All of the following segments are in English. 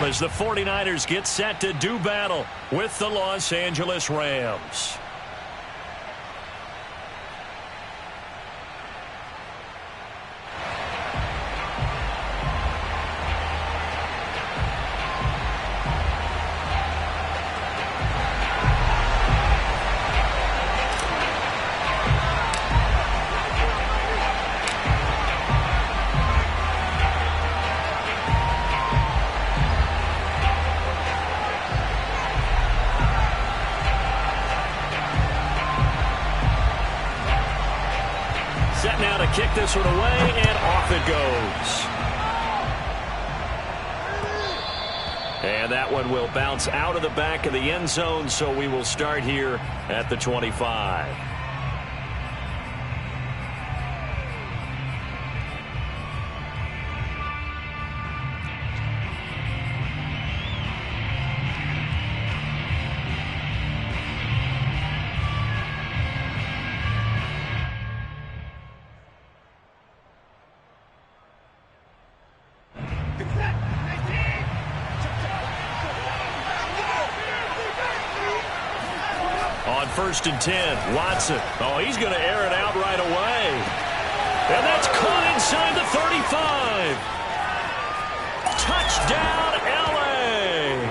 as the 49ers get set to do battle with the Los Angeles Rams. Set now to kick this one away, and off it goes. And that one will bounce out of the back of the end zone, so we will start here at the 25. On 1st and 10, Watson. Oh, he's going to air it out right away. And that's caught inside the 35. Touchdown, L.A.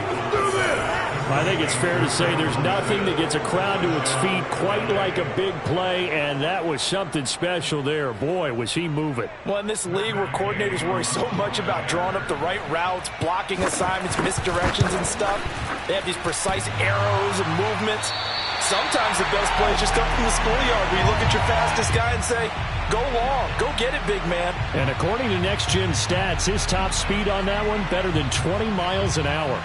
I think it's fair to say there's nothing that gets a crowd to its feet quite like a big play, and that was something special there. Boy, was he moving. Well, in this league where coordinators worry so much about drawing up the right routes, blocking assignments, misdirections and stuff, they have these precise arrows and movements. Sometimes the best play is just up from the schoolyard where you look at your fastest guy and say, go long, go get it, big man. And according to Next Gen Stats, his top speed on that one, better than 20 miles an hour.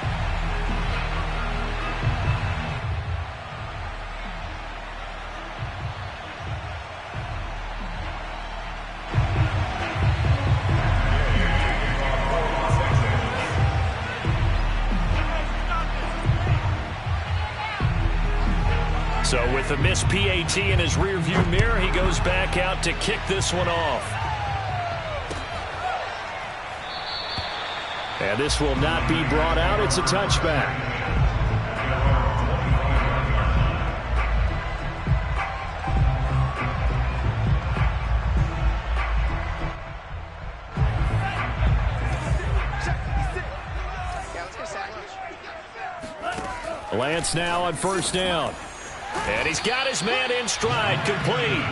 So with a missed PAT in his rearview mirror, he goes back out to kick this one off. And this will not be brought out. It's a touchback. Lance now on 1st down. And he's got his man in stride, complete.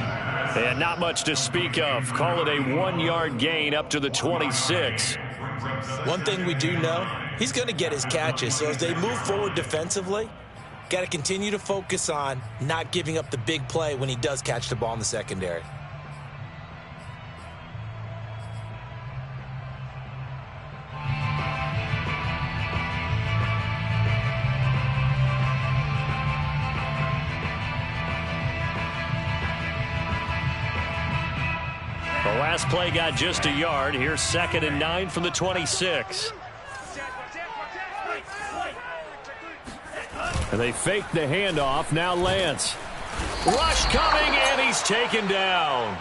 And not much to speak of. Call it a 1-yard gain up to the 26. One thing we do know, he's going to get his catches. So as they move forward defensively, got to continue to focus on not giving up the big play when he does catch the ball in the secondary. The last play got just a yard. Here's 2nd and 9 from the 26. And they fake the handoff. Now Lance. Rush coming, and he's taken down.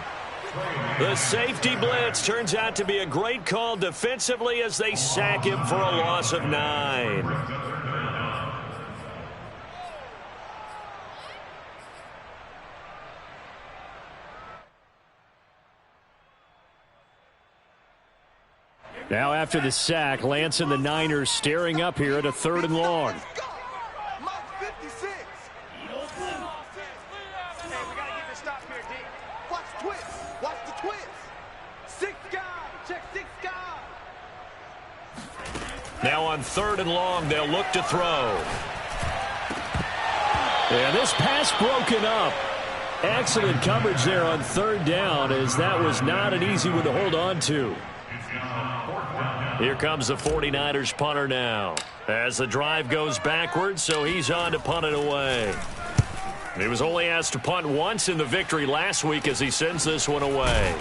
The safety blitz turns out to be a great call defensively as they sack him for a loss of 9. Now after the sack, Lance and the Niners staring up here at a 3rd and long. Now on 3rd and long, they'll look to throw. And this pass broken up. Excellent coverage there on 3rd down, as that was not an easy one to hold on to. Here comes the 49ers punter now. As the drive goes backwards, so he's on to punt it away. He was only asked to punt once in the victory last week as he sends this one away.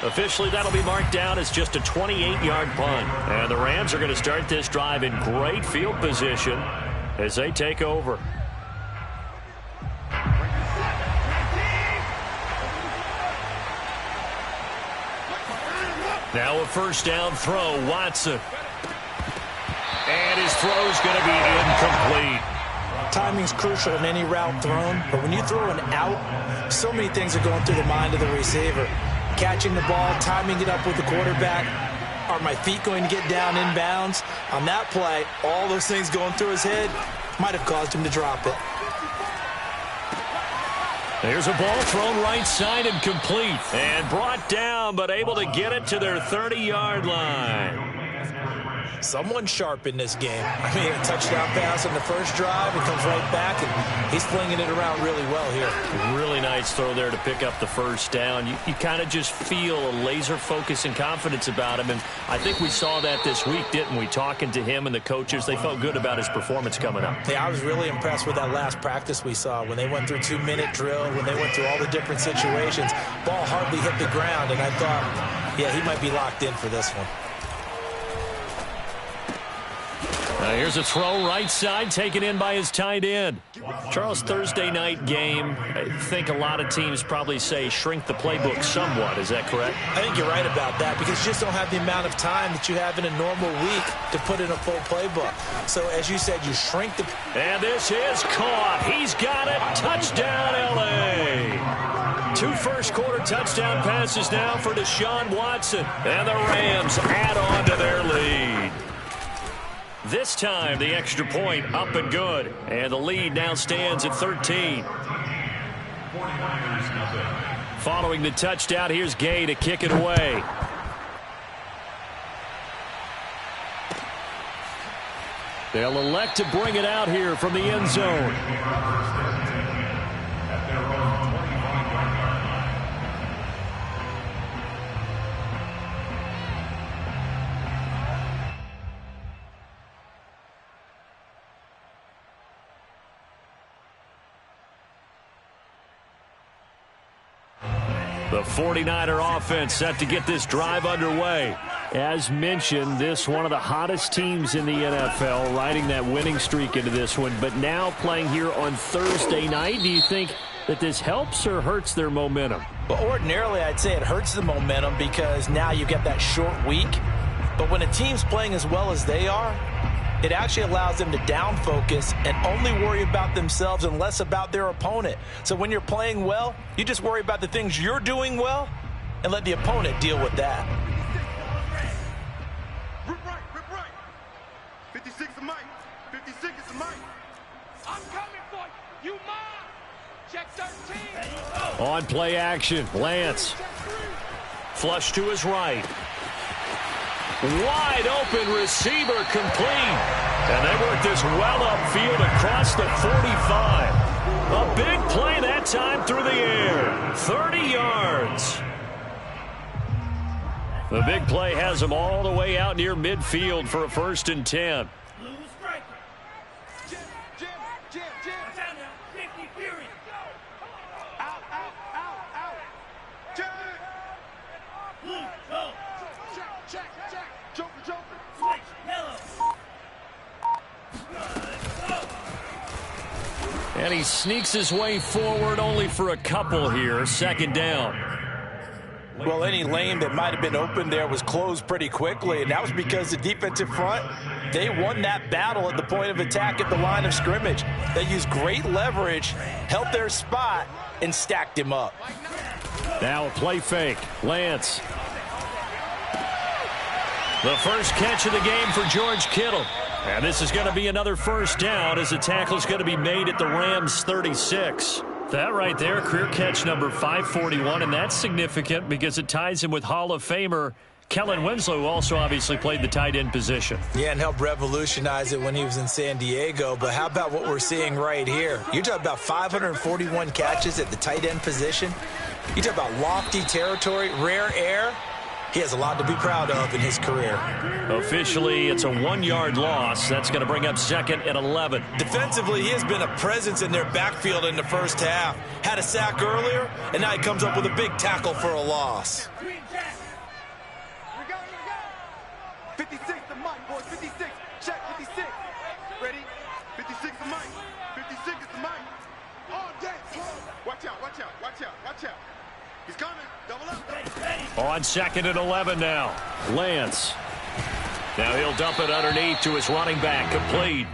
Officially, that'll be marked down as just a 28-yard punt. And the Rams are going to start this drive in great field position as they take over. Now a 1st down throw, Watson. And his throw's going to be incomplete. Timing's crucial in any route thrown, but when you throw an out, so many things are going through the mind of the receiver. Catching the ball, timing it up with the quarterback. Are my feet going to get down inbounds? On that play, all those things going through his head might have caused him to drop it. There's a ball thrown right side and complete. And brought down, but able to get it to their 30-yard line. Someone sharp in this game. I mean, a touchdown pass on the first drive. It comes right back, and he's flinging it around really well here. Really nice throw there to pick up the first down. You kind of just feel a laser focus and confidence about him, and I think we saw that this week, didn't we? Talking to him and the coaches, they felt good about his performance coming up. Yeah, I was really impressed with that last practice we saw when they went through 2-minute drill, when they went through all the different situations. Ball hardly hit the ground, and I thought, yeah, he might be locked in for this one. Here's a throw right side taken in by his tight end. Charles, Thursday night game, I think a lot of teams probably say shrink the playbook somewhat. Is that correct? I think you're right about that because you just don't have the amount of time that you have in a normal week to put in a full playbook. So, as you said, you shrink the... And this is caught. He's got it. Touchdown, L.A. 2 first-quarter touchdown passes now for Deshaun Watson. And the Rams add on to their lead. This time, the extra point up and good. And the lead now stands at 13. Following the touchdown, here's Gay to kick it away. They'll elect to bring it out here from the end zone. The 49er offense set to get this drive underway. As mentioned, this one of the hottest teams in the NFL, riding that winning streak into this one, but now playing here on Thursday night. Do you think that this helps or hurts their momentum? Well, ordinarily, I'd say it hurts the momentum because now you get that short week. But when a team's playing as well as they are, it actually allows them to down focus and only worry about themselves and less about their opponent. So when you're playing well, you just worry about the things you're doing well and let the opponent deal with that. Rip right. 56 is Mike. 56 is Mike. I'm coming for you. You mine. Check 13. On play action, Lance. Flush to his right. Wide open receiver complete. And they work this well upfield across the 45. A big play that time through the air. 30 yards. The big play has them all the way out near midfield for a 1st and 10. And he sneaks his way forward only for a couple here. 2nd down. Well, any lane that might have been open there was closed pretty quickly, and that was because the defensive front, they won that battle at the point of attack at the line of scrimmage. They used great leverage, held their spot, and stacked him up. Now a play fake. Lance. The first catch of the game for George Kittle. And this is going to be another 1st down as the tackle is going to be made at the Rams' 36. That right there, career catch number 541, and that's significant because it ties him with Hall of Famer Kellen Winslow, who also obviously played the tight end position. Yeah, and helped revolutionize it when he was in San Diego. But how about what we're seeing right here? You're talking about 541 catches at the tight end position. You talk about lofty territory, rare air. He has a lot to be proud of in his career. Officially, it's a 1-yard loss. That's going to bring up 2nd and 11. Defensively, he has been a presence in their backfield in the first half. Had a sack earlier, and now he comes up with a big tackle for a loss. 56 to Mike, boys. 56. Check 56. Ready? 56 to Mike. 56 is to Mike. All day. Watch out. He's coming. Double up. On 2nd and 11 now. Lance. Now he'll dump it underneath to his running back, complete.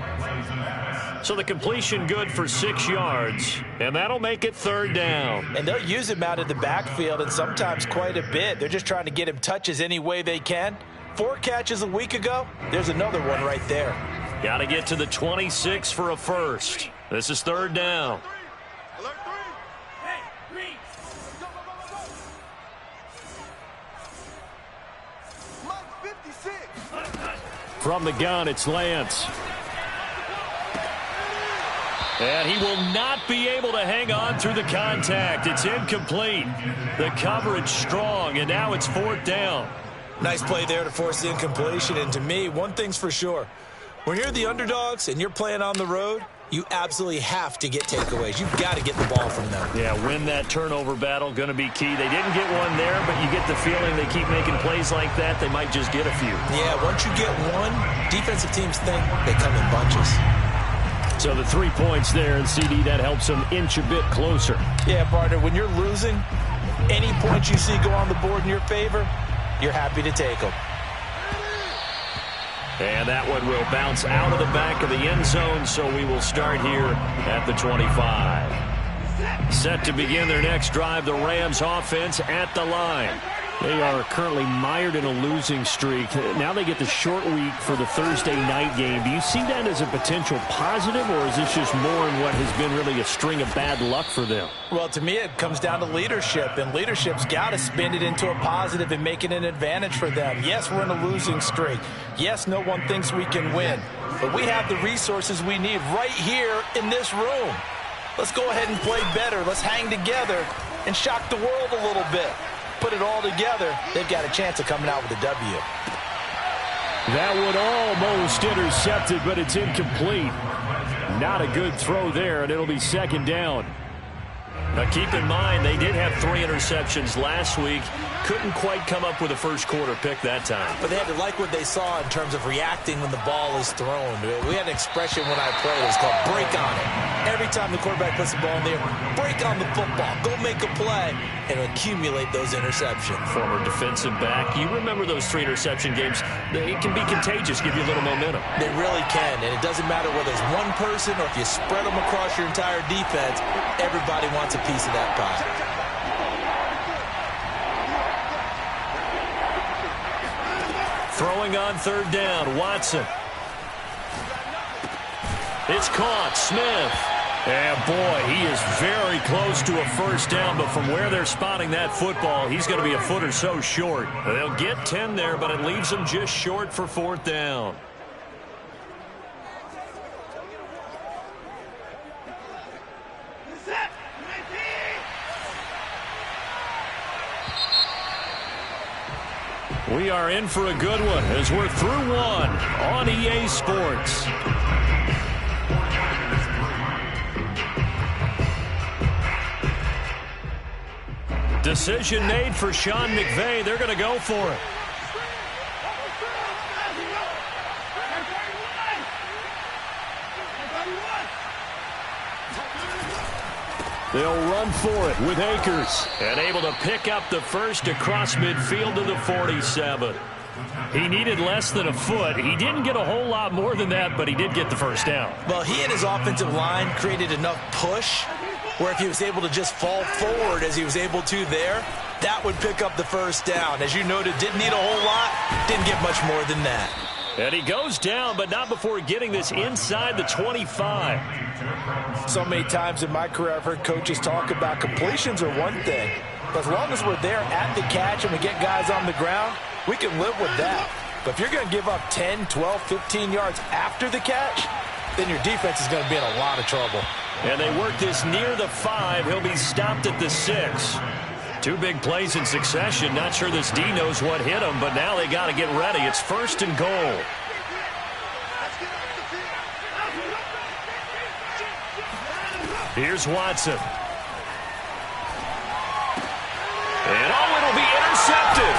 So the completion good for 6 yards, and that'll make it 3rd down. And they'll use him out of the backfield, and sometimes quite a bit. They're just trying to get him touches any way they can. 4 catches a week ago, there's another one right there. Got to get to the 26 for a first. This is 3rd down. Alert 3. Mike 56. From the gun, it's Lance. And he will not be able to hang on through the contact. It's incomplete. The coverage strong, and now it's 4th down. Nice play there to force the incompletion. And to me, one thing's for sure. When you're the underdogs and you're playing on the road, you absolutely have to get takeaways. You've got to get the ball from them. Yeah, win that turnover battle, going to be key. They didn't get one there, but you get the feeling they keep making plays like that, they might just get a few. Yeah, once you get one, defensive teams think they come in bunches. So the 3 points there, and CD, that helps them inch a bit closer. Yeah, partner, when you're losing, any points you see go on the board in your favor, you're happy to take them. And that one will bounce out of the back of the end zone, so we will start here at the 25. Set to begin their next drive, the Rams offense at the line. They are currently mired in a losing streak. Now they get the short week for the Thursday night game. Do you see that as a potential positive, or is this just more in what has been really a string of bad luck for them? Well, to me, it comes down to leadership, and leadership's got to spin it into a positive and make it an advantage for them. Yes, we're in a losing streak. Yes, no one thinks we can win, but we have the resources we need right here in this room. Let's go ahead and play better. Let's hang together and shock the world a little bit. Put it all together, they've got a chance of coming out with a W. That one almost intercepted, but it's incomplete. Not a good throw there, and it'll be 2nd down. Now keep in mind, they did have 3 interceptions last week. Couldn't quite come up with a first quarter pick that time. But they had to like what they saw in terms of reacting when the ball is thrown. We had an expression when I played. It was called break on it. Every time the quarterback puts the ball in there, break on the football. Go make a play and accumulate those interceptions. Former defensive back. You remember those 3 interception games. It can be contagious, give you a little momentum. They really can, and it doesn't matter whether it's one person or if you spread them across your entire defense. Everybody wants a piece of that pie. Throwing on 3rd down, Watson. It's caught, Smith. And boy, he is very close to a first down, but from where they're spotting that football, he's going to be a foot or so short. They'll get 10 there, but it leaves them just short for 4th down. We are in for a good one as we're through one on EA Sports. Decision made for Sean McVay. They're going to go for it. They'll run for it with Akers. And able to pick up the first across midfield to the 47. He needed less than a foot. He didn't get a whole lot more than that, but he did get the first down. Well, he and his offensive line created enough push where if he was able to just fall forward as he was able to there, that would pick up the first down. As you noted, didn't need a whole lot, didn't get much more than that. And he goes down, but not before getting this inside the 25. So many times in my career, I've heard coaches talk about completions are one thing. But as long as we're there at the catch and we get guys on the ground, we can live with that. But if you're going to give up 10, 12, 15 yards after the catch, then your defense is going to be in a lot of trouble. And they work this near the 5. He'll be stopped at the 6. 2 big plays in succession. Not sure this D knows what hit him, but now they got to get ready. It's 1st and goal. Here's Watson. And it'll be intercepted.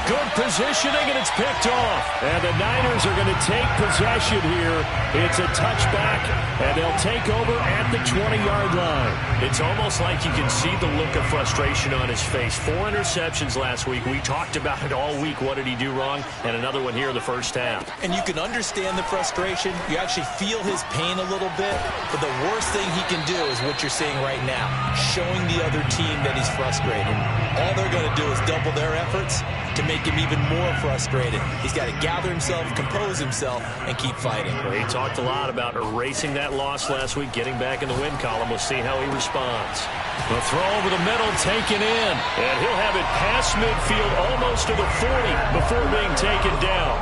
Good positioning, and it's picked off. And the Niners are going to take possession here. It's a touchback, and they'll take over at the 20-yard line. It's almost like you can see the look of frustration on his face. 4 interceptions last week. We talked about it all week. What did he do wrong? And another one here in the first half. And you can understand the frustration. You actually feel his pain a little bit. But the worst thing he can do is what you're seeing right now, showing the other team that he's frustrated. All they're going to do is double their efforts to make him even more frustrated. He's got to gather himself, compose himself, and keep fighting. Well, he talked a lot about erasing that loss last week, getting back in the win column. We'll see how he responds. The throw over the middle, taken in. And he'll have it past midfield, almost to the 40, before being taken down.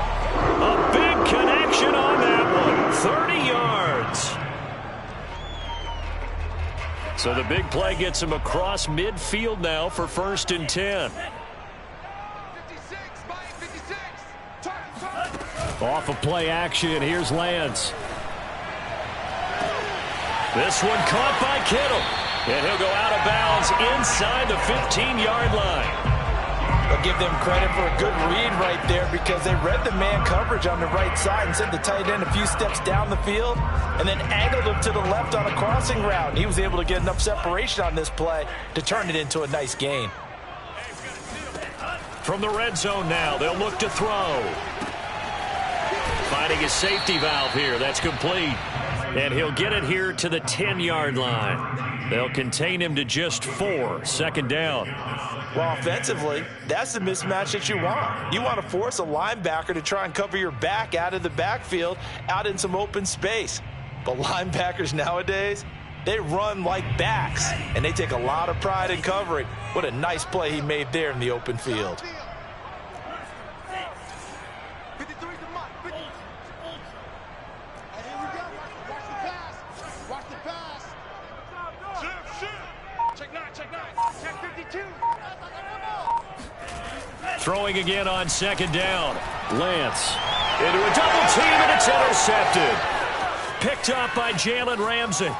A big connection on that one. 30 yards. So the big play gets him across midfield now for 1st and 10. Off of play action, here's Lance. This one caught by Kittle. And he'll go out of bounds inside the 15-yard line. I'll give them credit for a good read right there because they read the man coverage on the right side and sent the tight end a few steps down the field and then angled him to the left on a crossing route. And he was able to get enough separation on this play to turn it into a nice gain. From the red zone now, they'll look to throw. Finding his safety valve here. That's complete. And he'll get it here to the 10-yard line. They'll contain him to just 4. 2nd down. Well, offensively, that's the mismatch that you want. You want to force a linebacker to try and cover your back out of the backfield, out in some open space. But linebackers nowadays, they run like backs, and they take a lot of pride in covering. What a nice play he made there in the open field. Throwing again on 2nd down. Lance into a double team, and it's intercepted. Picked up by Jalen Ramsey.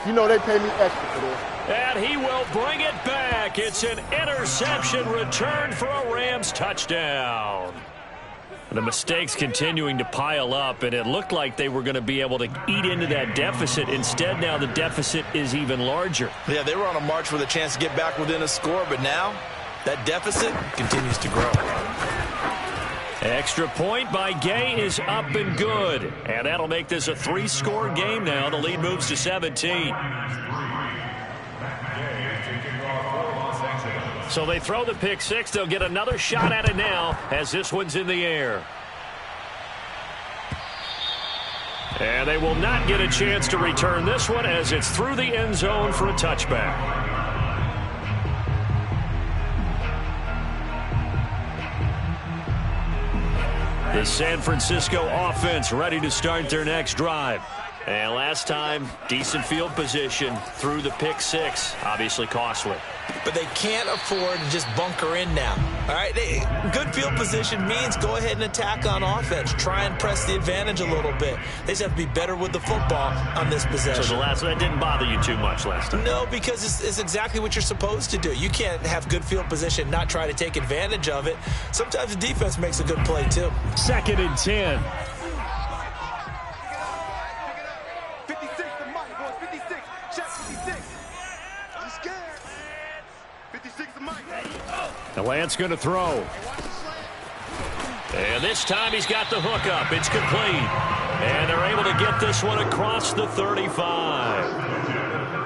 You know they pay me extra for this. And he will bring it back. It's an interception returned for a Rams touchdown. The mistakes continuing to pile up, and it looked like they were going to be able to eat into that deficit. Instead, now the deficit is even larger. Yeah, they were on a march with a chance to get back within a score, but now that deficit continues to grow. Extra point by Gay is up and good. And that'll make this a 3-score game now. The lead moves to 17. So they throw the pick 6. They'll get another shot at it now as this one's in the air. And they will not get a chance to return this one as it's through the end zone for a touchback. The San Francisco offense ready to start their next drive. And last time, decent field position through the pick 6. Obviously costly. But they can't afford to just bunker in now. All right, good field position means go ahead and attack on offense. Try and press the advantage a little bit. They just have to be better with the football on this possession. So that didn't bother you too much last time? No, because it's exactly what you're supposed to do. You can't have good field position and not try to take advantage of it. Sometimes the defense makes a good play, too. 2nd and 10. 56 the mic, boys. 56. Check 56. I'm scared. 56 the mic. The Lance going to throw. And this time he's got the hook up. It's complete. And they're able to get this one across the 35.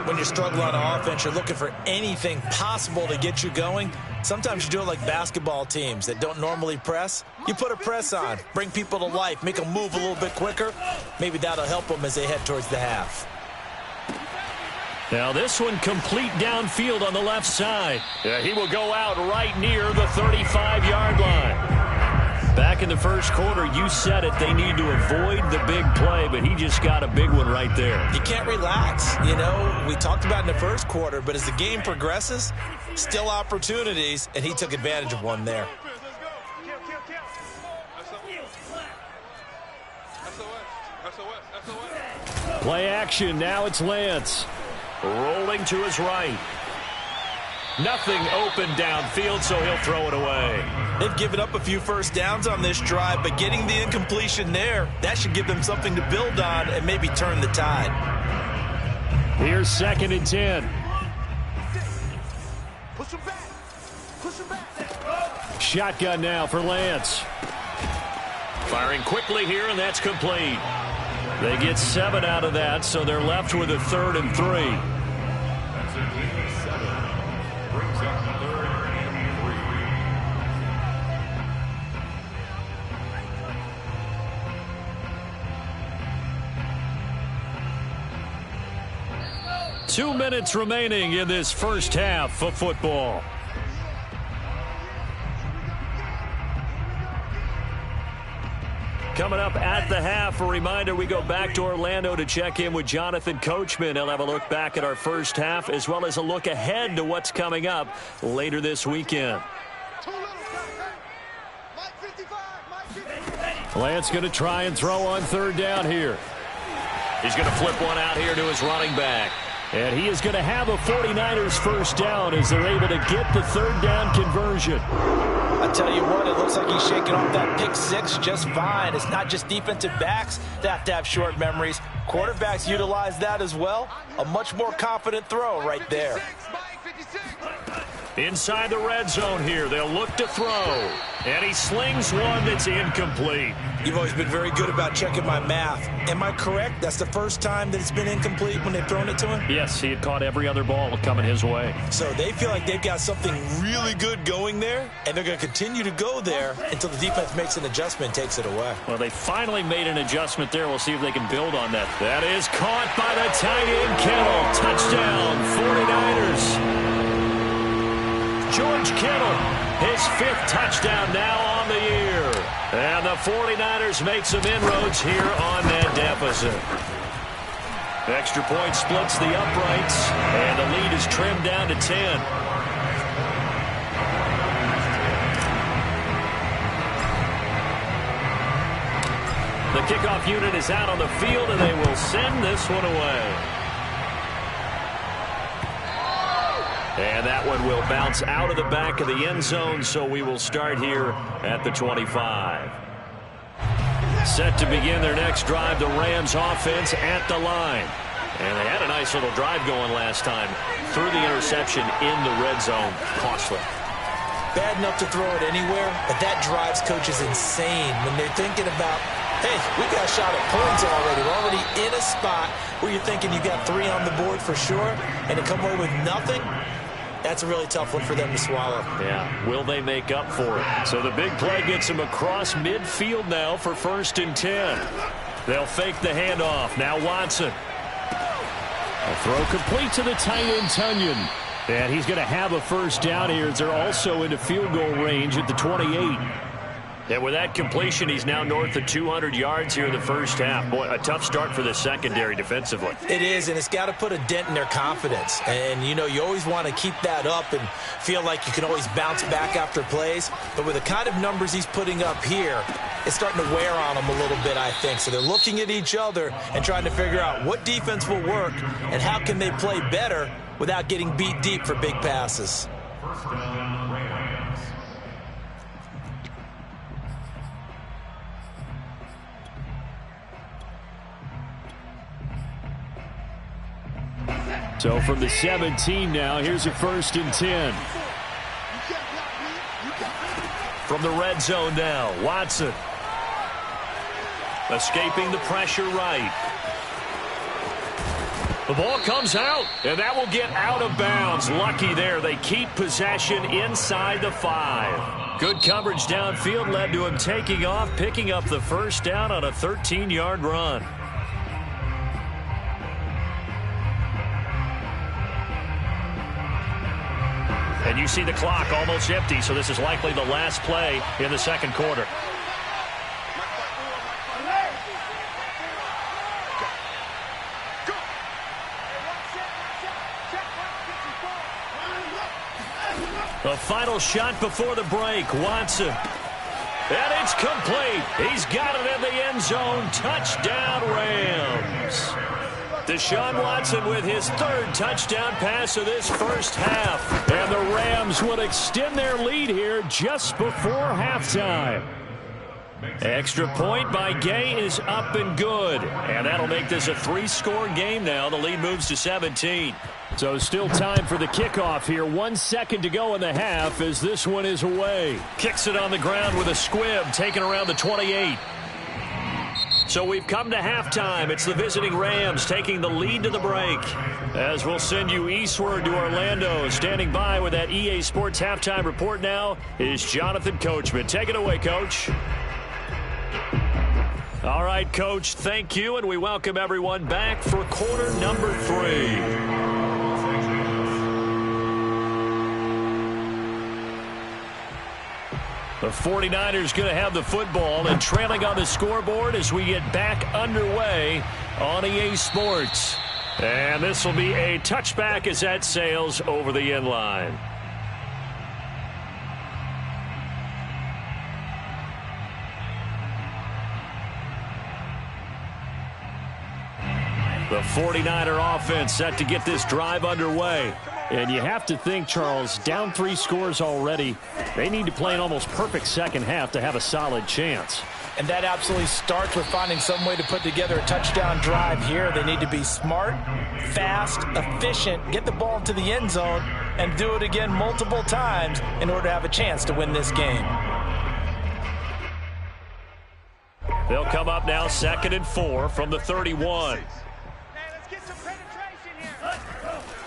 When you're struggling on offense, you're looking for anything possible to get you going. Sometimes you do it like basketball teams that don't normally press. You put a press on, bring people to life, make them move a little bit quicker. Maybe that'll help them as they head towards the half. Now this one complete downfield on the left side. He will go out right near the 35-yard line. Back in the first quarter, you said it, they need to avoid the big play, but he just got a big one right there. You can't relax. You know, we talked about in the first quarter, but as the game progresses, still opportunities, and he took advantage of one there. Play action, now it's Lance. Rolling to his right. Nothing open downfield, so he'll throw it away. They've given up a few first downs on this drive, but getting the incompletion there, that should give them something to build on and maybe turn the tide. Here's 2nd and 10. Push him back. Push him back. Shotgun now for Lance. Firing quickly here, and that's complete. They get 7 out of that, so they're left with a 3rd and 3. 2 minutes remaining in this first half of football. Coming up at the half, a reminder, we go back to Orlando to check in with Jonathan Coachman. He'll have a look back at our first half as well as a look ahead to what's coming up later this weekend. Lance going to try and throw on 3rd down here. He's going to flip one out here to his running back. And he is going to have a 49ers first down as they're able to get the 3rd down conversion. I tell you what, it looks like he's shaking off that pick 6 just fine. It's not just defensive backs that have to have short memories. Quarterbacks utilize that as well. A much more confident throw right there. Inside the red zone here, they'll look to throw. And he slings one that's incomplete. You've always been very good about checking my math. Am I correct? That's the first time that it's been incomplete when they've thrown it to him? Yes, he had caught every other ball coming his way. So they feel like they've got something really good going there, and they're going to continue to go there until the defense makes an adjustment and takes it away. Well, they finally made an adjustment there. We'll see if they can build on that. That is caught by the tight end, Kittle. Touchdown, 49ers. George Kittle, his 5th touchdown now on the year. And the 49ers make some inroads here on that deficit. Extra point splits the uprights, and the lead is trimmed down to 10. The kickoff unit is out on the field, and they will send this one away. And that one will bounce out of the back of the end zone, so we will start here at the 25. Set to begin their next drive, the Rams offense at the line. And they had a nice little drive going last time. Threw the interception in the red zone. Costly. Bad enough to throw it anywhere, but that drives coaches insane when they're thinking about, hey, we got a shot at points already. We're already in a spot where you're thinking you got 3 on the board for sure, and to come away with nothing, that's a really tough one for them to swallow. Yeah, will they make up for it? So the big play gets them across midfield now for 1st and 10. They'll fake the handoff. Now Watson. A throw complete to the tight end, Tunyon. And he's going to have a first down here as they're also into field goal range at the 28. And with that completion, he's now north of 200 yards here in the first half. Boy, a tough start for the secondary defensively. It is, and it's got to put a dent in their confidence. And, you know, you always want to keep that up and feel like you can always bounce back after plays. But with the kind of numbers he's putting up here, it's starting to wear on them a little bit, I think. So they're looking at each other and trying to figure out what defense will work and how can they play better without getting beat deep for big passes. So from the 17 now, here's a 1st and 10. From the red zone now, Watson. Escaping the pressure right. The ball comes out, and that will get out of bounds. Lucky there. They keep possession inside the 5. Good coverage downfield led to him taking off, picking up the first down on a 13-yard run. And you see the clock almost empty, so this is likely the last play in the second quarter. The final shot before the break, Watson. And it's complete. He's got it in the end zone. Touchdown, Rams. Deshaun Watson with his third touchdown pass of this first half. And the Rams will extend their lead here just before halftime. Extra point by Gay is up and good. And that'll make this a 3-score game now. The lead moves to 17. So still time for the kickoff here. 1 second to go in the half as this one is away. Kicks it on the ground with a squib, taken around the 28. So we've come to halftime. It's the visiting Rams taking the lead to the break. As we'll send you eastward to Orlando. Standing by with that EA Sports halftime report now is Jonathan Coachman. Take it away, Coach. All right, Coach, thank you, and we welcome everyone back for quarter number 3. The 49ers going to have the football and trailing on the scoreboard as we get back underway on EA Sports. And this will be a touchback as that sails over the end line. The 49er offense set to get this drive underway. And you have to think, Charles, down 3 scores already. They need to play an almost perfect second half to have a solid chance. And that absolutely starts with finding some way to put together a touchdown drive here. They need to be smart, fast, efficient, get the ball to the end zone, and do it again multiple times in order to have a chance to win this game. They'll come up now 2nd and 4 from the 31.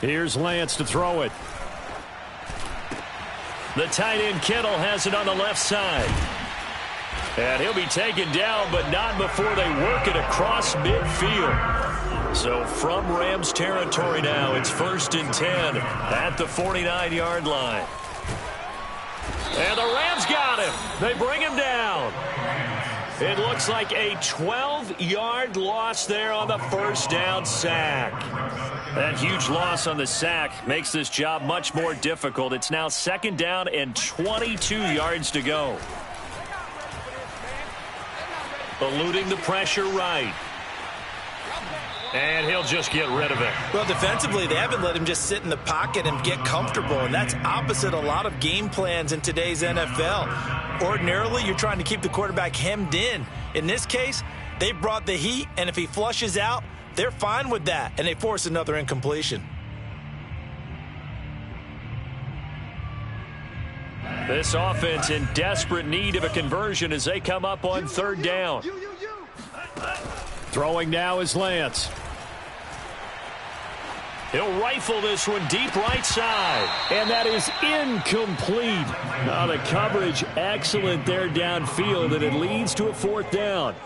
Here's Lance to throw it. The tight end Kittle has it on the left side. And he'll be taken down, but not before they work it across midfield. So from Rams territory now, it's 1st and 10 at the 49-yard line. And the Rams got him. They bring him down. It looks like a 12-yard loss there on the first down sack. That huge loss on the sack makes this job much more difficult. It's now 2nd down and 22 yards to go. Eluding the pressure right. And he'll just get rid of it. Well, defensively, they haven't let him just sit in the pocket and get comfortable, and that's opposite a lot of game plans in today's NFL. Ordinarily, you're trying to keep the quarterback hemmed in. In this case, they brought the heat, and if he flushes out, they're fine with that, and they force another incompletion. This offense in desperate need of a conversion as they come up on 3rd down. Throwing now is Lance. He'll rifle this one deep right side. And that is incomplete. Now the coverage excellent there downfield, and it leads to a 4th down.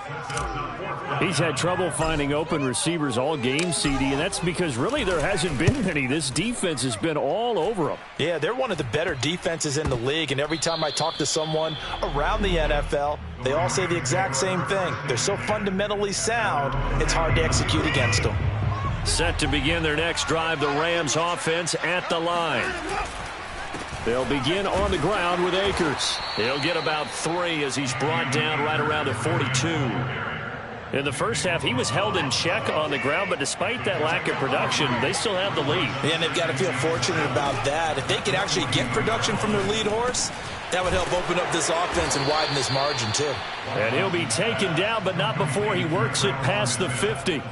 He's had trouble finding open receivers all game, CD, and that's because really there hasn't been many. This defense has been all over them. Yeah, they're one of the better defenses in the league, and every time I talk to someone around the NFL, they all say the exact same thing. They're so fundamentally sound, it's hard to execute against them. Set to begin their next drive, the Rams offense at the line. They'll begin on the ground with Akers. He'll get about 3 as he's brought down right around the 42. In the first half, he was held in check on the ground, but despite that lack of production, they still have the lead. Yeah, and they've got to feel fortunate about that. If they could actually get production from their lead horse, that would help open up this offense and widen this margin, too. And he'll be taken down, but not before he works it past the 50.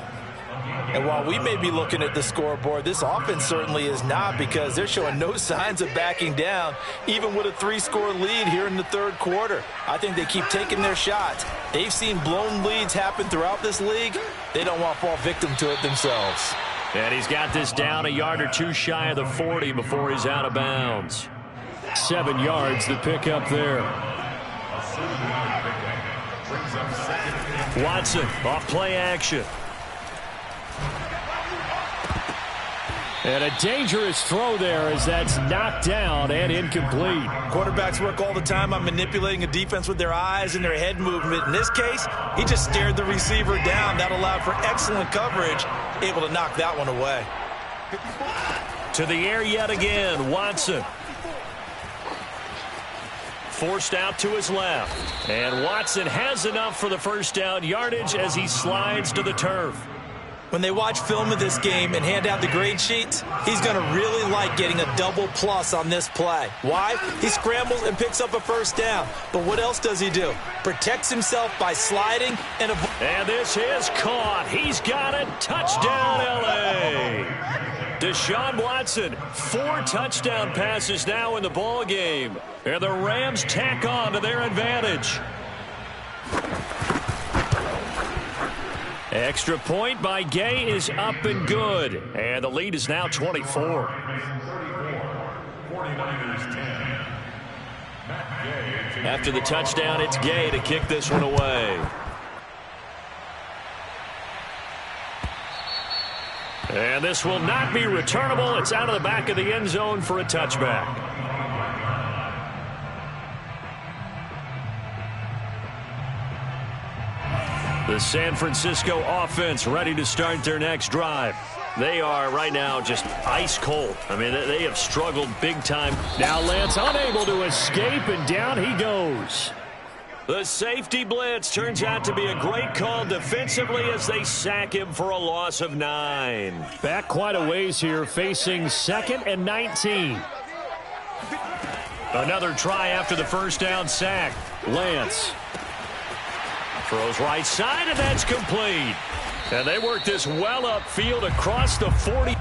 And while we may be looking at the scoreboard, this offense certainly is not, because they're showing no signs of backing down, even with a 3-score lead here in the 3rd quarter. I think they keep taking their shots. They've seen blown leads happen throughout this league. They don't want to fall victim to it themselves. And he's got this down a yard or 2 shy of the 40 before he's out of bounds. 7 yards to pick up there. Watson off play action. And a dangerous throw there as that's knocked down and incomplete. Quarterbacks work all the time on manipulating a defense with their eyes and their head movement. In this case, he just stared the receiver down. That allowed for excellent coverage, able to knock that one away. To the air yet again, Watson. Forced out to his left. And Watson has enough for the first down yardage as he slides to the turf. When they watch film of this game and hand out the grade sheets, he's going to really like getting a double plus on this play. Why? He scrambles and picks up a first down. But what else does he do? Protects himself by sliding and... And this is caught. He's got it. Touchdown, L.A. Deshaun Watson, 4 touchdown passes now in the ball game. And the Rams tack on to their advantage. Extra point by Gay is up and good. And the lead is now 24. After the touchdown, it's Gay to kick this one away. And this will not be returnable. It's out of the back of the end zone for a touchback. The San Francisco offense ready to start their next drive. They are right now just ice cold. I mean, they have struggled big time. Now Lance unable to escape, and down he goes. The safety blitz turns out to be a great call defensively as they sack him for a loss of 9. Back quite a ways here, facing 2nd and 19. Another try after the first down sack. Lance throws right side, and that's complete. And they work this well upfield across the 40.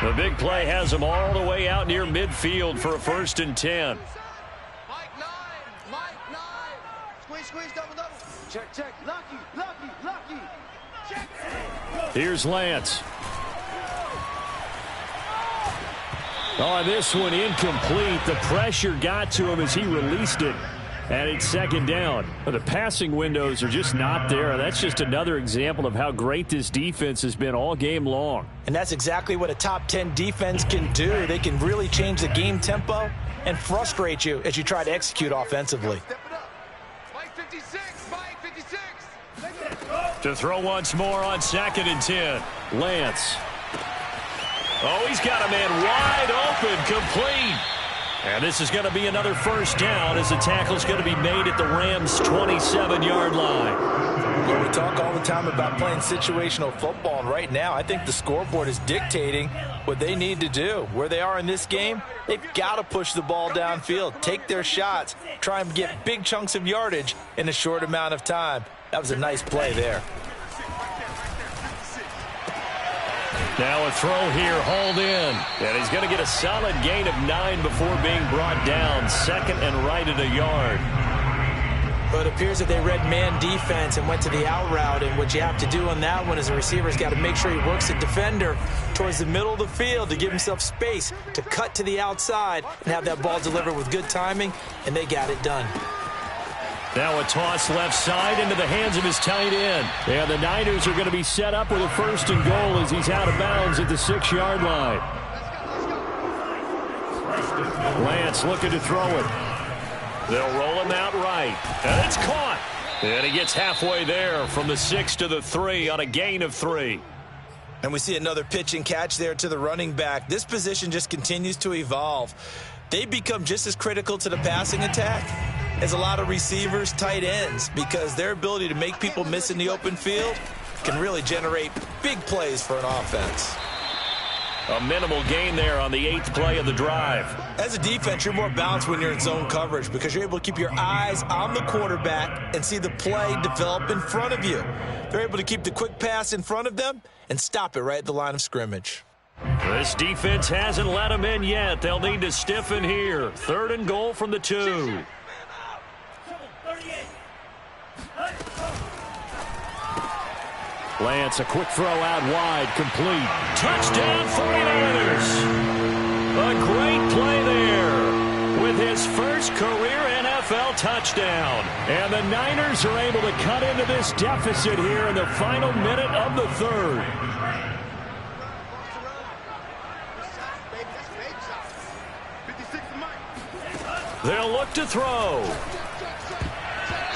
The big play has them all the way out near midfield for a 1st and 10. Mike 9. Squeeze, double. Check. Lucky. Check. Here's Lance. Oh, this one incomplete. The pressure got to him as he released it. And it's 2nd down. But the passing windows are just not there. That's just another example of how great this defense has been all game long. And that's exactly what a top 10 defense can do. They can really change the game tempo and frustrate you as you try to execute offensively. Step it up. Mike 56. To throw once more on 2nd and 10. Lance. Oh, he's got a man wide open, complete. And this is going to be another first down as the tackle's going to be made at the Rams' 27-yard line. Well, we talk all the time about playing situational football, and right now I think the scoreboard is dictating what they need to do. Where they are in this game, they've got to push the ball downfield, take their shots, try and get big chunks of yardage in a short amount of time. That was a nice play there. Now a throw here, hauled in. And he's going to get a solid gain of 9 before being brought down. 2nd and right at a yard. But it appears that they read man defense and went to the out route. And what you have to do on that one is the receiver's got to make sure he works the defender towards the middle of the field to give himself space to cut to the outside and have that ball delivered with good timing. And they got it done. Now a toss left side into the hands of his tight end. And the Niners are going to be set up with a 1st and goal as he's out of bounds at the 6-yard line. Lance looking to throw it. They'll roll him out right. And it's caught. And he gets halfway there from the 6 to the 3 on a gain of 3. And we see another pitch and catch there to the running back. This position just continues to evolve. They become just as critical to the passing attack as a lot of receivers, tight ends, because their ability to make people miss in the open field can really generate big plays for an offense. A minimal gain there on the 8th play of the drive. As a defense, you're more balanced when you're in zone coverage because you're able to keep your eyes on the quarterback and see the play develop in front of you. They're able to keep the quick pass in front of them and stop it right at the line of scrimmage. This defense hasn't let them in yet. They'll need to stiffen here. 3rd and goal from the 2. Lance, a quick throw out wide, complete. Touchdown, 49ers. A great play there with his first career NFL touchdown. And the Niners are able to cut into this deficit here in the final minute of the 3rd. They'll look to throw.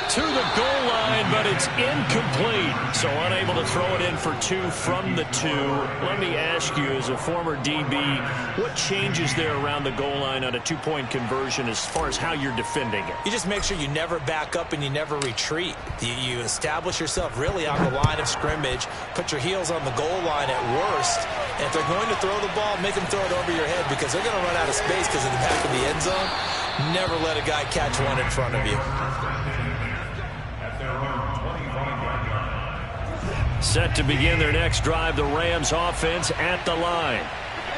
To the goal line, but it's incomplete. So unable to throw it in for 2 from the 2. Let me ask you, as a former DB, what changes there around the goal line on a 2-point conversion as far as how you're defending it? You just make sure you never back up and you never retreat. You establish yourself really on the line of scrimmage, put your heels on the goal line at worst, and if they're going to throw the ball, make them throw it over your head because they're going to run out of space because of the back of the end zone. Never let a guy catch one in front of you. Set to begin their next drive, the Rams offense at the line.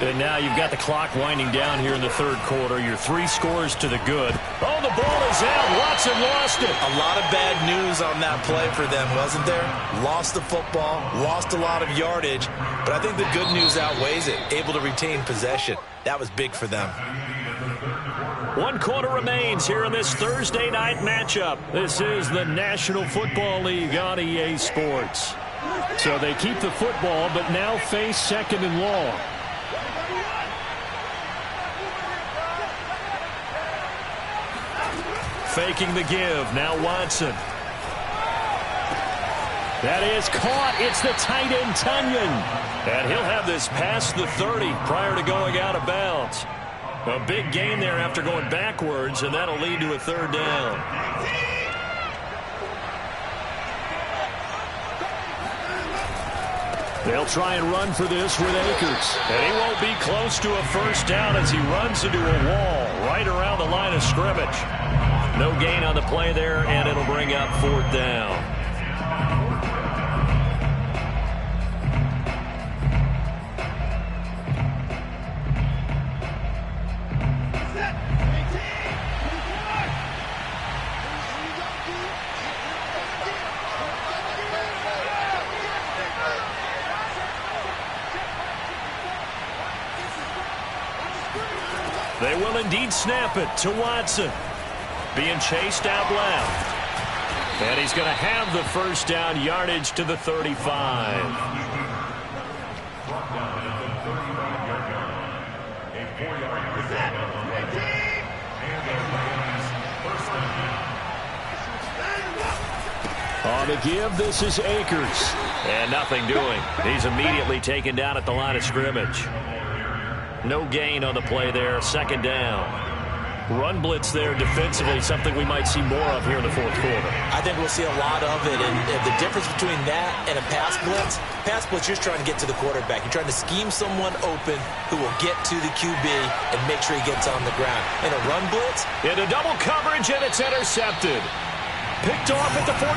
And now you've got the clock winding down here in the 3rd quarter. Your 3 scores to the good. Oh, the ball is out. Watson lost it. A lot of bad news on that play for them, wasn't there? Lost the football, lost a lot of yardage, but I think the good news outweighs it. Able to retain possession. That was big for them. 1 quarter remains here in this Thursday night matchup. This is the National Football League on EA Sports. So they keep the football, but now face 2nd and long. Faking the give. Now Watson. That is caught. It's the tight end, Tunyon. And he'll have this past the 30 prior to going out of bounds. A big gain there after going backwards, and that'll lead to a 3rd down. They'll try and run for this with Akers. And he won't be close to a 1st down as he runs into a wall right around the line of scrimmage. No gain on the play there, and it'll bring up 4th down. They will indeed snap it to Watson. Being chased out left. And he's going to have the 1st down, yardage to the 35. On the give, this is Akers. And nothing doing. He's immediately taken down at the line of scrimmage. No gain on the play there. 2nd down. Run blitz there defensively, something we might see more of here in the 4th quarter. I think we'll see a lot of it, and the difference between that and a pass blitz, you're just trying to get to the quarterback. You're trying to scheme someone open who will get to the QB and make sure he gets on the ground. In a run blitz, into double coverage, and it's intercepted. Picked off at the 49.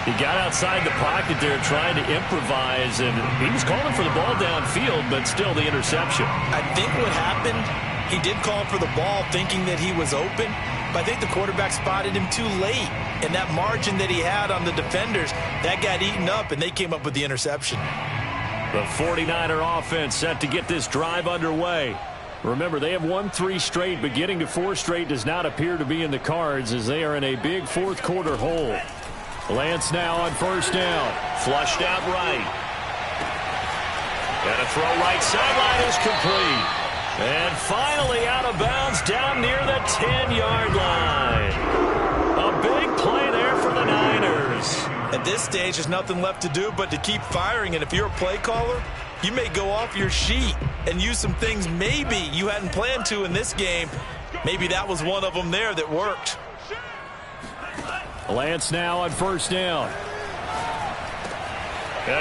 He got outside the pocket there trying to improvise, and he was calling for the ball downfield, but still the interception. I think what happened, he did call for the ball thinking that he was open, but I think the quarterback spotted him too late. And that margin that he had on the defenders, that got eaten up, and they came up with the interception. The 49er offense set to get this drive underway. Remember, they have won 3 straight, but getting to 4 straight does not appear to be in the cards as they are in a big 4th quarter hole. Lance now on 1st down. Flushed out right. And a throw right sideline is complete. And finally out of bounds down near the 10-yard line. A big play there for the Niners. At this stage, there's nothing left to do but to keep firing. And if you're a play caller, you may go off your sheet and use some things maybe you hadn't planned to in this game. Maybe that was one of them there that worked. Lance now on 1st down.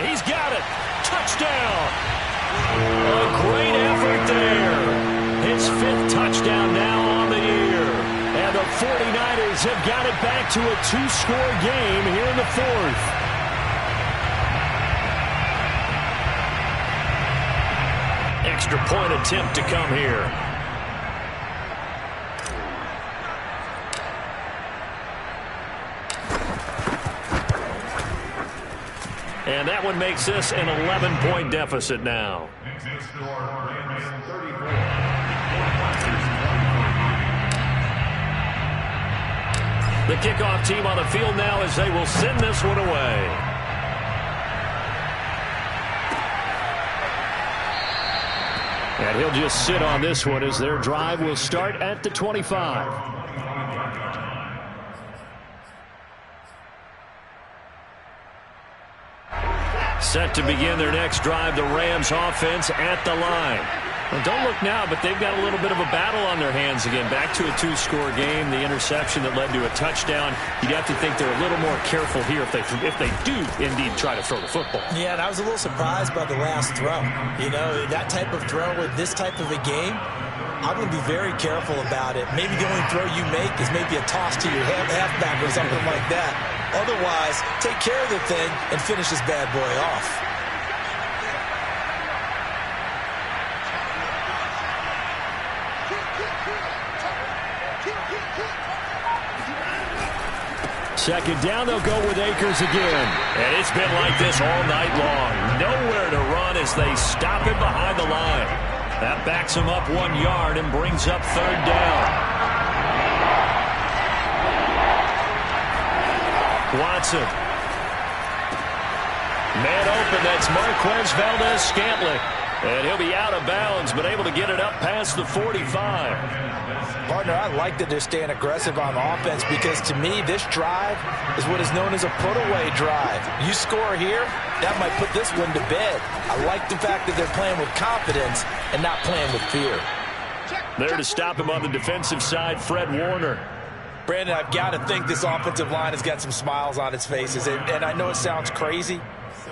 He's got it. Touchdown. A great effort there. His 5th touchdown now on the year. And the 49ers have got it back to a 2-score game here in the 4th. extra point attempt to come here. And that one makes this an 11-point deficit now. The kickoff team on the field now as they will send this one away. And he'll just sit on this one as their drive will start at the 25. Set to begin their next drive, the Rams offense at the line. Well, don't look now, but they've got a little bit of a battle on their hands again. Back to a two-score game, the interception that led to a touchdown. You'd have to think they're a little more careful here if they do indeed try to throw the football. Yeah, and I was a little surprised by the last throw. You know, that type of throw with this type of a game, I'm going to be very careful about it. Maybe the only throw you make is maybe a toss to your halfback or something like that. Otherwise, take care of the thing and finish this bad boy off. Second down, they'll go with Akers again. And it's been like this all night long. Nowhere to run as they stop him behind the line. That backs him up 1 yard and brings up third down. Watson. Man open, that's Marquez Valdez-Scantling. And he'll be out of bounds, but able to get it up past the 45. Partner, I like that they're staying aggressive on offense because, to me, this drive is what is known as a put-away drive. You score here, that might put this one to bed. I like the fact that they're playing with confidence and not playing with fear. There to stop him on the defensive side, Fred Warner. Brandon, I've got to think this offensive line has got some smiles on its faces. And I know it sounds crazy,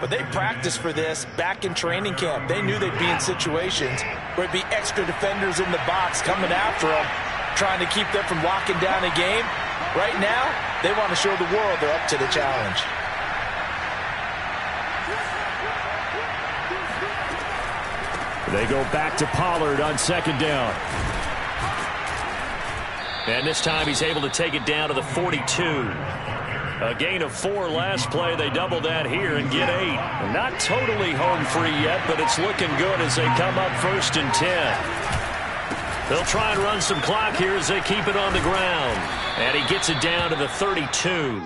but they practiced for this back in training camp. They knew they'd be in situations where it'd be extra defenders in the box coming after them, trying to keep them from locking down a game. Right now, they want to show the world they're up to the challenge. They go back to Pollard on second down. And this time he's able to take it down to the 42. A gain of 4 last play. They double that here and get 8. Not totally home free yet, but it's looking good as they come up 1st and 10. They'll try and run some clock here as they keep it on the ground. And he gets it down to the 32.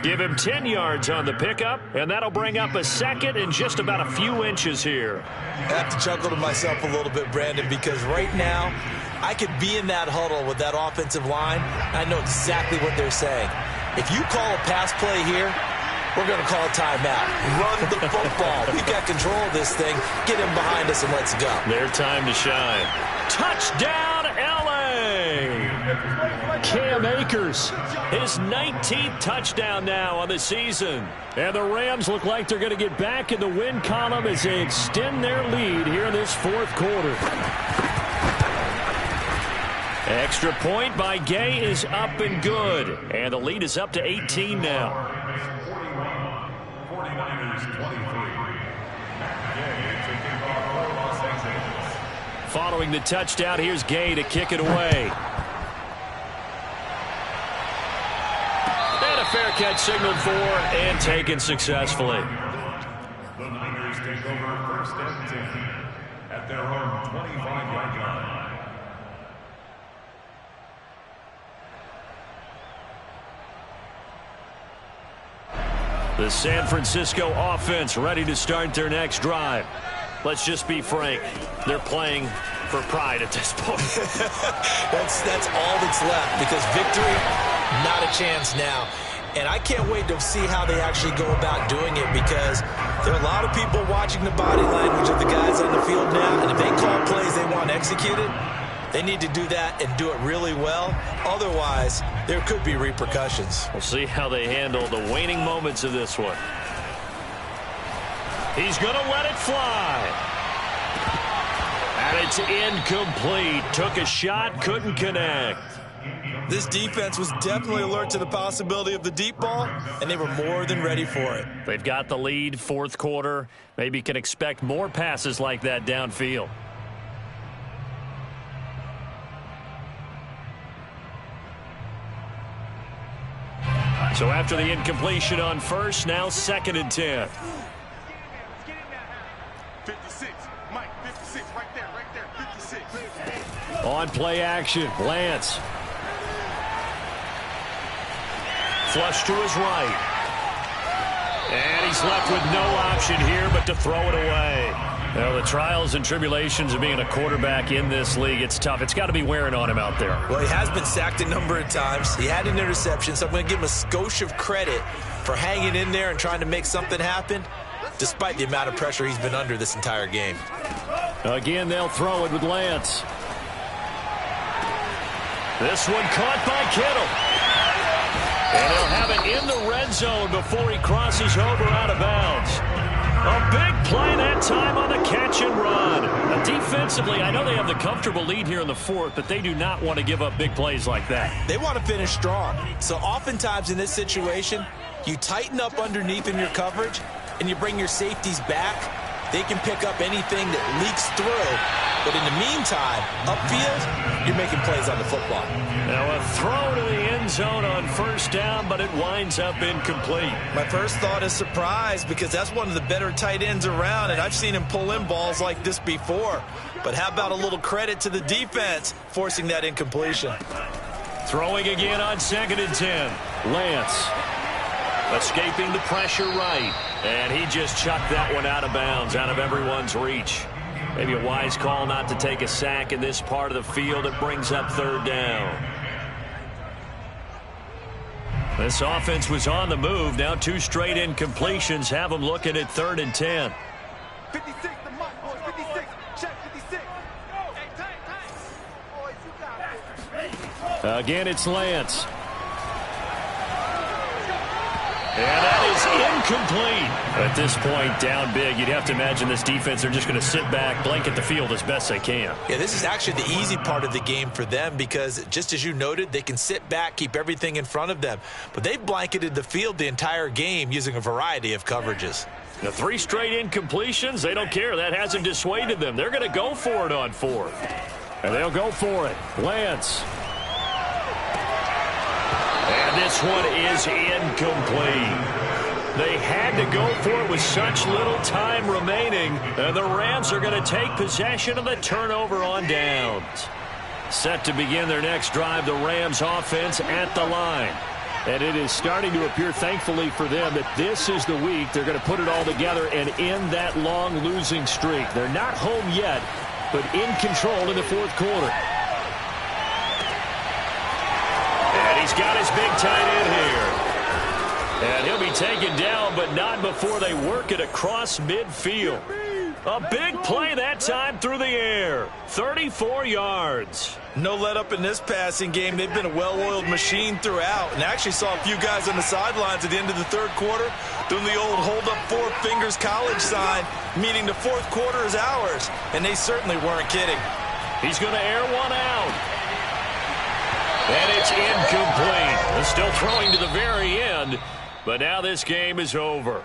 Give him 10 yards on the pickup, and that'll bring up a second and just about a few inches here. I have to chuckle to myself a little bit, Brandon, because right now I could be in that huddle with that offensive line. I know exactly what they're saying. If you call a pass play here, we're going to call a timeout. Run the football. We've got control of this thing. Get him behind us and let's go. Their time to shine. Touchdown, L.A. Cam Akers, his 19th touchdown now on the season. And the Rams look like they're going to get back in the win column as they extend their lead here in this 4th quarter. Extra point by Gay is up and good. And the lead is up to 18 now. 49ers 23. Following the touchdown, here's Gay to kick it away. And a fair catch signaled for and taken successfully. The Niners take over 1st and 10 at their own 25-yard line. The San Francisco offense ready to start their next drive. Let's just be frank. They're playing for pride at this point. That's all that's left because victory, not a chance now. And I can't wait to see how they actually go about doing it because there are a lot of people watching the body language of the guys on the field now. And if they call plays they want executed, they need to do that and do it really well. Otherwise, there could be repercussions. We'll see how they handle the waning moments of this one. He's going to let it fly. And it's incomplete. Took a shot, couldn't connect. This defense was definitely alert to the possibility of the deep ball, and they were more than ready for it. They've got the lead, 4th quarter. Maybe can expect more passes like that downfield. So after the incompletion on first, now 2nd and 10. 56, Mike, 56, right there, 56. On play action, Lance. Flush to his right. And he's left with no option here but to throw it away. Well, the trials and tribulations of being a quarterback in this league, it's tough. It's got to be wearing on him out there. Well, he has been sacked a number of times. He had an interception, so I'm going to give him a skosh of credit for hanging in there and trying to make something happen, despite the amount of pressure he's been under this entire game. Again, they'll throw it with Lance. This one caught by Kittle. And he'll have it in the red zone before he crosses over out of bounds. A big play that time on the catch and run. Now, defensively, I know they have the comfortable lead here in the 4th, but they do not want to give up big plays like that. They want to finish strong. So oftentimes in this situation, you tighten up underneath in your coverage, and you bring your safeties back. They can pick up anything that leaks through. But in the meantime, upfield, you're making plays on the football. Now a throw to the end zone on first down, but it winds up incomplete. My first thought is surprise, because that's one of the better tight ends around, and I've seen him pull in balls like this before. But how about a little credit to the defense forcing that incompletion? Throwing again on 2nd and 10. Lance escaping the pressure right. And he just chucked that one out of bounds, out of everyone's reach. Maybe a wise call not to take a sack in this part of the field. It brings up 3rd down. This offense was on the move. Now 2 straight incompletions have them looking at 3rd and 10. 56, the Mike, boys, 56, check 56. Hey, boys, you got it. Again, it's Lance. And that is incomplete. At this point, down big, you'd have to imagine this defense, they're just going to sit back, blanket the field as best they can. Yeah, this is actually the easy part of the game for them because, just as you noted, they can sit back, keep everything in front of them. But they've blanketed the field the entire game using a variety of coverages. The 3 straight incompletions, they don't care. That hasn't dissuaded them. They're going to go for it on 4th. And they'll go for it. Lance. And this one is incomplete. They had to go for it with such little time remaining, and the Rams are going to take possession of the turnover on downs. Set to begin their next drive, the Rams offense at the line. And it is starting to appear, thankfully for them, that this is the week they're going to put it all together and end that long losing streak. They're not home yet, but in control in the 4th quarter. And he's got his big tight end here. And he'll be taken down, but not before they work it across midfield. A big play that time through the air. 34 yards. No let up in this passing game. They've been a well-oiled machine throughout. And I actually saw a few guys on the sidelines at the end of the 3rd quarter doing the old hold up 4 fingers college sign, meaning the 4th quarter is ours. And they certainly weren't kidding. He's going to air one out. And it's incomplete. They're still throwing to the very end, but now this game is over.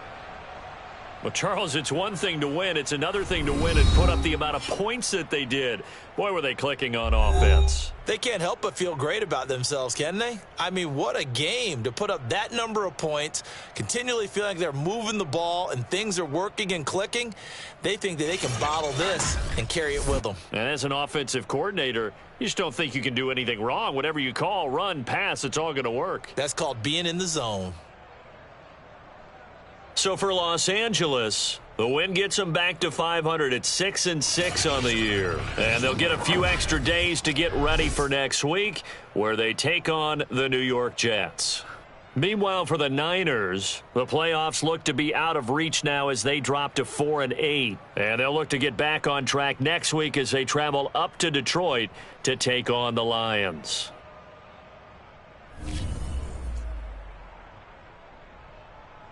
Well, Charles, it's one thing to win. It's another thing to win and put up the amount of points that they did. Boy, were they clicking on offense. They can't help but feel great about themselves, can they? I mean, what a game to put up that number of points, continually feeling like they're moving the ball and things are working and clicking. They think that they can bottle this and carry it with them. And as an offensive coordinator, you just don't think you can do anything wrong. Whatever you call, run, pass, it's all going to work. That's called being in the zone. So for Los Angeles, the win gets them back to 500 at 6-6 on the year. And they'll get a few extra days to get ready for next week, where they take on the New York Jets. Meanwhile, for the Niners, the playoffs look to be out of reach now as they drop to 4-8. And they'll look to get back on track next week as they travel up to Detroit to take on the Lions.